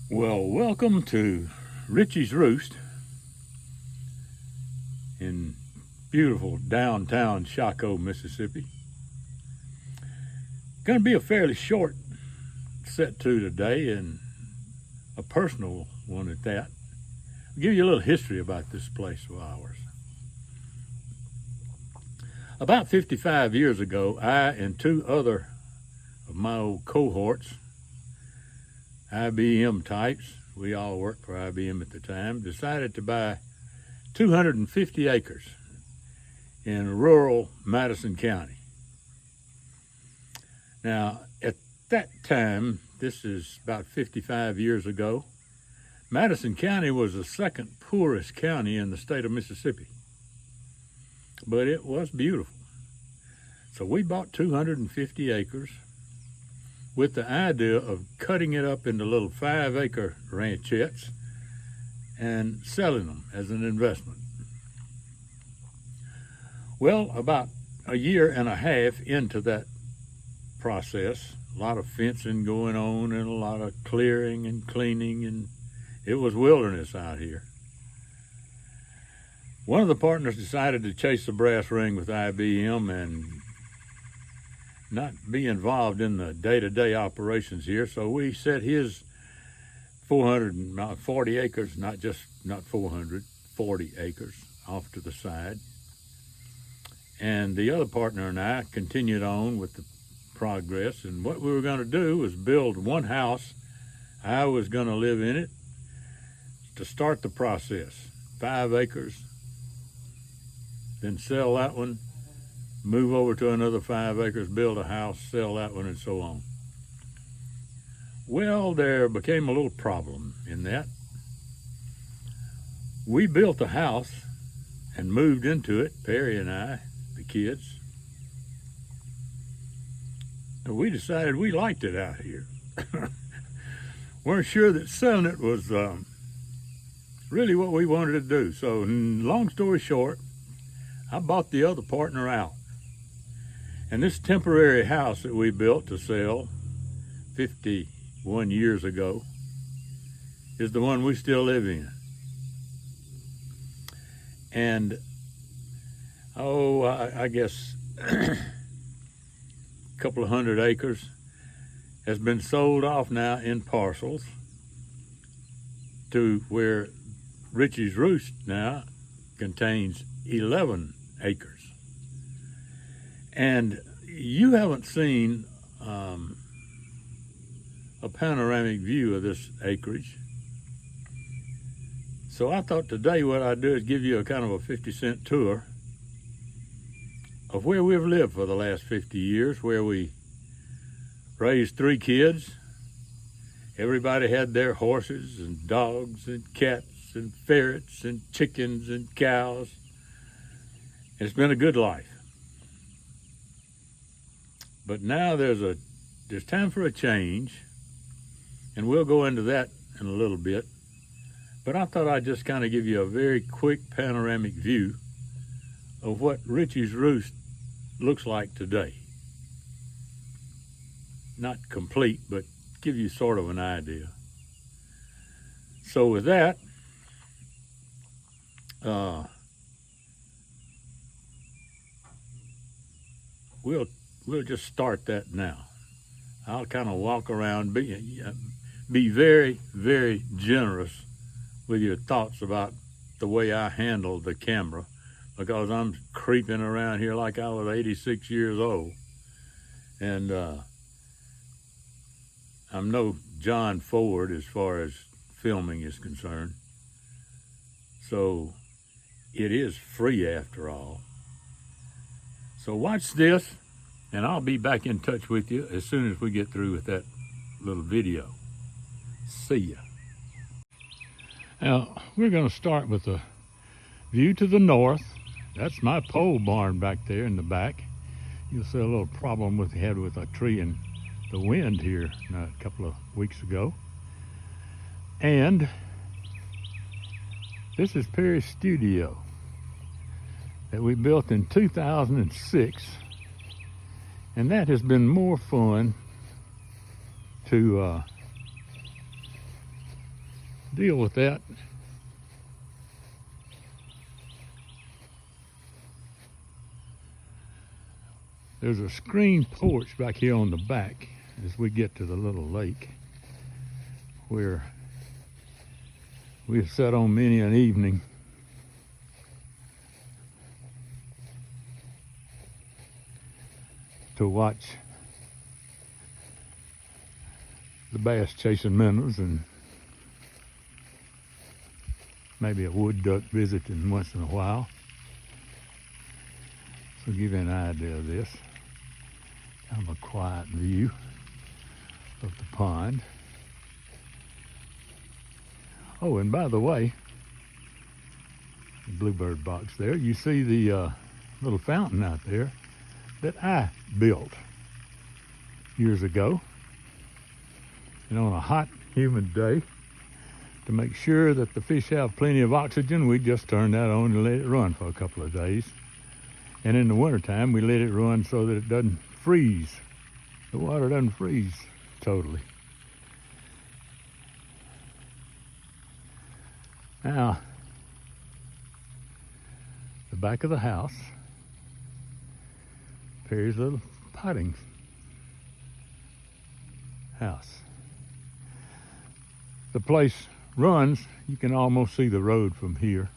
Well, welcome to Ritchie's Roost in beautiful downtown Shocco, Mississippi. Going to be a fairly short set to today, and a personal one at that. I'll give you a little history about this place of ours. About 55 years ago, I and two other of my old cohorts, IBM types, we all worked for IBM at the time, decided to buy 250 acres in rural Madison County. Now, at that time, this is about 55 years ago, Madison County was the second poorest county in the state of Mississippi, but it was beautiful. So we bought 250 acres with the idea of cutting it up into little 5-acre ranchettes and selling them as an investment. Well, about a year and a half into that process, a lot of fencing going on and a lot of clearing and cleaning, and it was wilderness out here. One of the partners decided to chase the brass ring with IBM and not be involved in the day-to-day operations here, so we set his 440 acres, not 400, 40 acres off to the side. And the other partner and I continued on with the progress, and what we were going to do was build one house. I was going to live in it to start the process. 5 acres, then sell that one, move over to another 5 acres, build a house, sell that one, and so on. Well, there became a little problem in that. We built a house and moved into it, Perry and I, the kids. And we decided we liked it out here. Weren't sure that selling it was really what we wanted to do. So, long story short, I bought the other partner out. And this temporary house that we built to sell 51 years ago is the one we still live in. And, I guess a couple of 100 acres has been sold off now in parcels to where Ritchie's Roost now contains 11 acres. And you haven't seen a panoramic view of this acreage. So I thought today what I'd do is give you a kind of a 50-cent tour of where we've lived for the last 50 years, where we raised 3 kids. Everybody had their horses and dogs and cats and ferrets and chickens and cows. It's been a good life. But now there's time for a change, and we'll go into that in a little bit. But I thought I'd just kind of give you a very quick panoramic view of what Ritchie's Roost looks like today. Not complete, but give you sort of an idea. So with that, we'll just start that now. I'll kind of walk around, be very, very generous with your thoughts about the way I handle the camera, because I'm creeping around here like I was 86 years old. And I'm no John Ford as far as filming is concerned. So it is free after all. So watch this, and I'll be back in touch with you as soon as we get through with that little video. See ya. Now, we're going to start with the view to the north. That's my pole barn back there in the back. You'll see a little problem we had with a tree in the wind here a couple of weeks ago. And this is Perry's studio that we built in 2006. And that has been more fun to deal with that. There's a screened porch back here on the back as we get to the little lake where we've sat on many an evening to watch the bass chasing minnows and maybe a wood duck visiting once in a while. So give you an idea of this. Kind of a quiet view of the pond. Oh, and by the way, the bluebird box there, you see the little fountain out there that I built years ago. And on a hot, humid day, to make sure that the fish have plenty of oxygen, we just turn that on and let it run for a couple of days. And in the wintertime, we let it run so that it doesn't freeze. The water doesn't freeze totally. Now, the back of the house, Perry's little potting house. The place runs, you can almost see the road from here.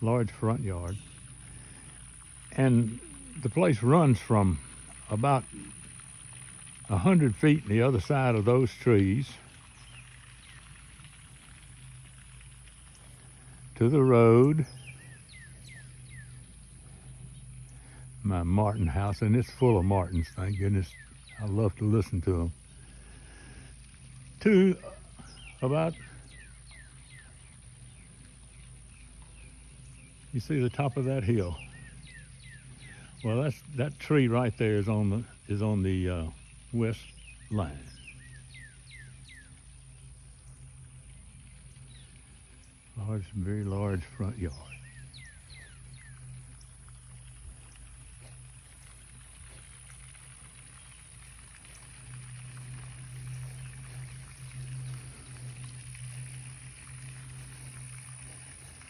Large front yard. And the place runs from about 100 feet on the other side of those trees to the road. My martin house, and it's full of martins, thank goodness. I love to listen to them. To about, you see the top of that hill. Well, that tree right there is on the west line. Large, very large front yard.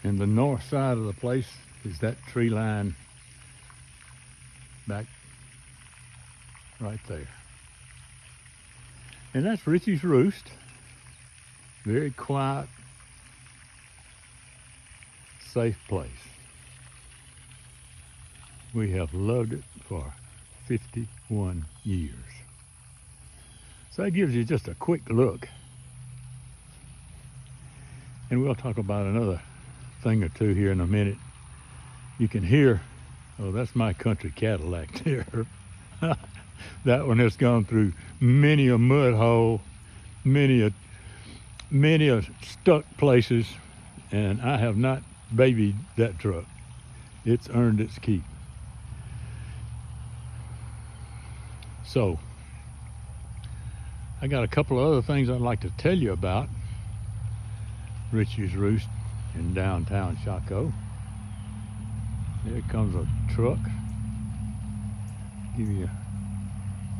And the north side of the place is that tree line back right there. And that's Ritchie's Roost. Very quiet, safe place. We have loved it for 51 years. So that gives you just a quick look. And we'll talk about another thing or two here in a minute. You can hear, oh, that's my country Cadillac there. That one has gone through many a mud hole, many a stuck places, and I have not babied that truck. It's earned its keep. So, I got a couple of other things I'd like to tell you about Ritchie's Roost in downtown Shocco. There comes a truck.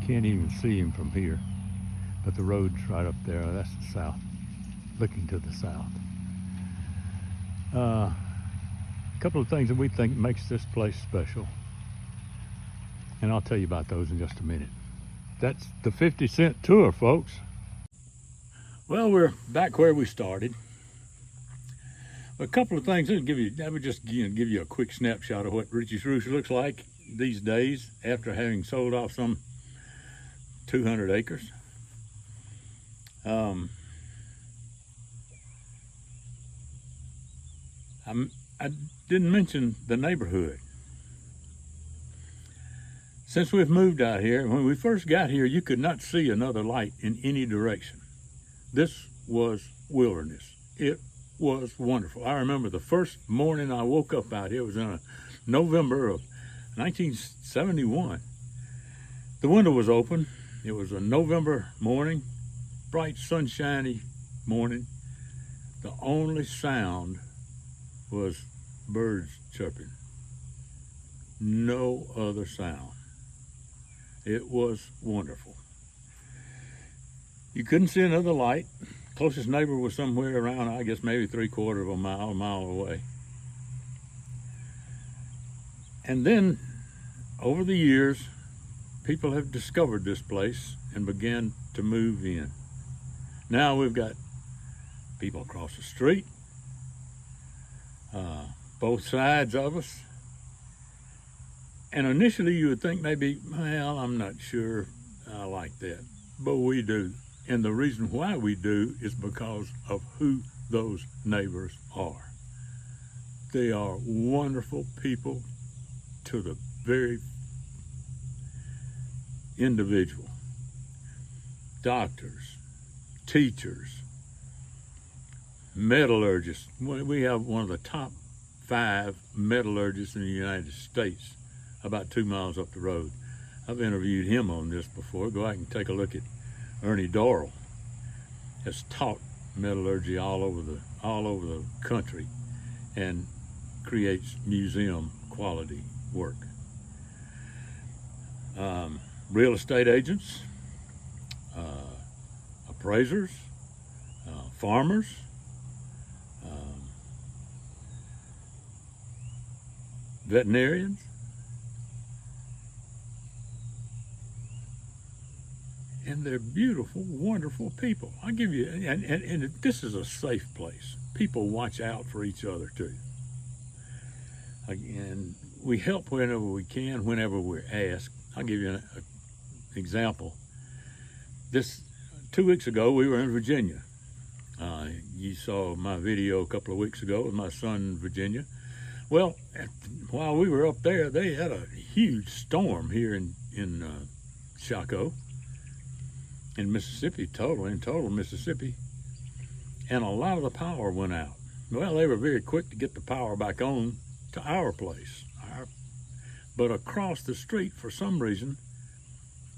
Can't even see him from here, but the road's right up there. That's the south, looking to the south. A couple of things that we think makes this place special, and I'll tell you about those in just a minute. That's the 50-cent tour, folks. Well, we're back where we started. A couple of things. I would just give you a quick snapshot of what Ritchie's Roost looks like these days after having sold off some 200 acres. I didn't mention the neighborhood. Since we've moved out here, when we first got here, you could not see another light in any direction. This was wilderness. It was wonderful. I remember the first morning I woke up out here, it was in November of 1971. The window was open. It was a November morning, bright, sunshiny morning. The only sound was birds chirping. No other sound. It was wonderful. You couldn't see another light. Closest neighbor was somewhere around, I guess, maybe 3/4 of a mile away. And then, over the years, people have discovered this place and began to move in. Now we've got people across the street, both sides of us. And initially you would think maybe, well, I'm not sure I like that, but we do. And the reason why we do is because of who those neighbors are. They are wonderful people to the very individual. Doctors, teachers, metallurgists. We have one of the top 5 metallurgists in the United States about 2 miles up the road. I've interviewed him on this before. Go out and take a look at Ernie Dorrell. Has taught metallurgy all over the country and creates museum quality work. Real estate agents, appraisers, farmers, veterinarians, and they're beautiful, wonderful people. I give you, and this is a safe place. People watch out for each other too. And we help whenever we can, whenever we're asked. I'll give you an example. 2 weeks ago, we were in Virginia. You saw my video a couple of weeks ago with my son in Virginia. Well, while we were up there, they had a huge storm here in Shocco, in Mississippi, in total Mississippi, and a lot of the power went out. Well, they were very quick to get the power back on to our place. But across the street, for some reason,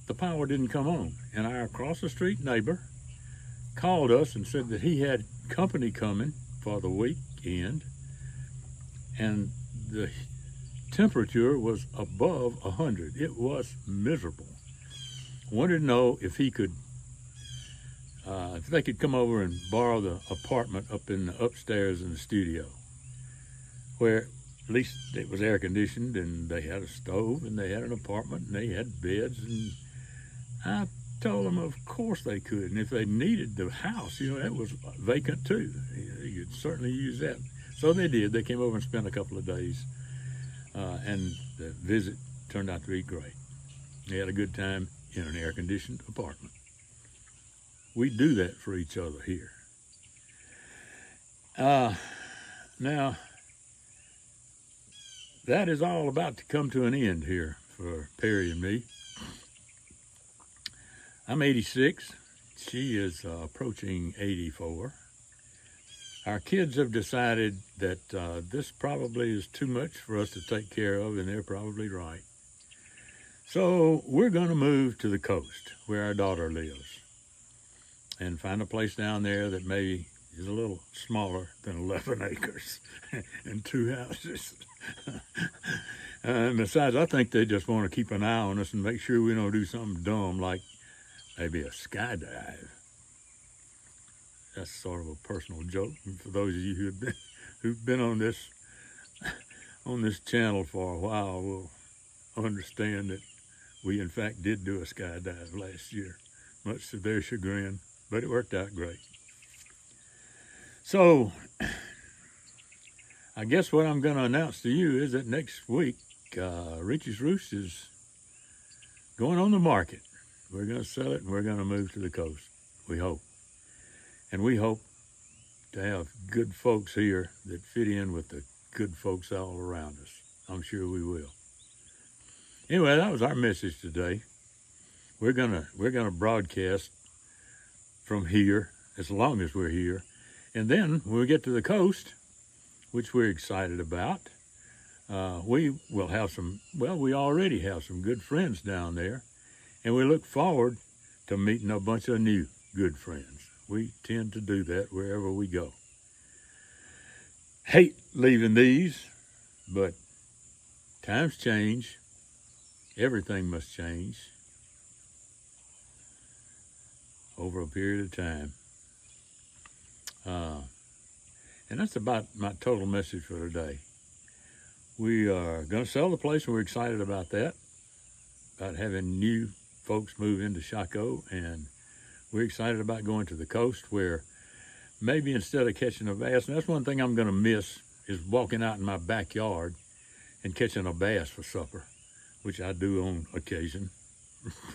the power didn't come on. And our across the street neighbor called us and said that he had company coming for the weekend, and the temperature was above 100. It was miserable. Wanted to know if he could, if they could come over and borrow the apartment up in the upstairs in the studio, where at least it was air conditioned and they had a stove and they had an apartment and they had beds. And I told them of course they could, and if they needed the house, that was vacant too. You could certainly use that. So they did. They came over and spent a couple of days, and the visit turned out to be great. They had a good time in an air-conditioned apartment. We do that for each other here. Now, that is all about to come to an end here for Perry and me. I'm 86. She is approaching 84. Our kids have decided that this probably is too much for us to take care of, and they're probably right. So we're going to move to the coast where our daughter lives and find a place down there that maybe is a little smaller than 11 acres and 2 houses. And besides, I think they just want to keep an eye on us and make sure we don't do something dumb like maybe a skydive. That's sort of a personal joke. And for those of you who've been on this channel for a while will understand that we in fact did do a skydive last year, much to their chagrin, but it worked out great. So I guess what I'm going to announce to you is that next week, Ritchie's Roost is going on the market. We're going to sell it and we're going to move to the coast, we hope. And we hope to have good folks here that fit in with the good folks all around us. I'm sure we will. Anyway, that was our message today. We're gonna broadcast from here as long as we're here. And then when we get to the coast, which we're excited about, we will have we already have some good friends down there. And we look forward to meeting a bunch of new good friends. We tend to do that wherever we go. Hate leaving these, but times change. Everything must change. over a period of time. And that's about my total message for today. We are going to sell the place, and we're excited about that, about having new folks move into Shocco, and we're excited about going to the coast where maybe instead of catching a bass, and that's one thing I'm going to miss, is walking out in my backyard and catching a bass for supper, which I do on occasion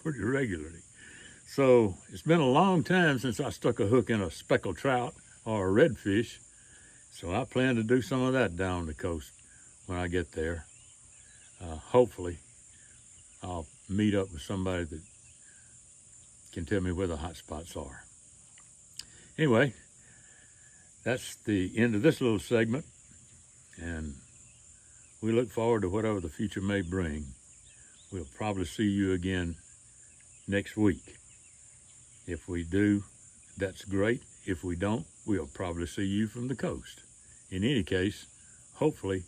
pretty regularly. So it's been a long time since I stuck a hook in a speckled trout or a redfish, so I plan to do some of that down the coast when I get there. Hopefully I'll meet up with somebody that can tell me where the hot spots are. Anyway, that's the end of this little segment, and we look forward to whatever the future may bring. We'll probably see you again next week. If we do, that's great. If we don't, we'll probably see you from the coast. In any case, hopefully,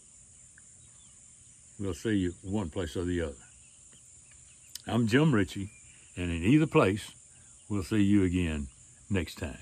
we'll see you one place or the other. I'm Jim Ritchie, and in either place, we'll see you again next time.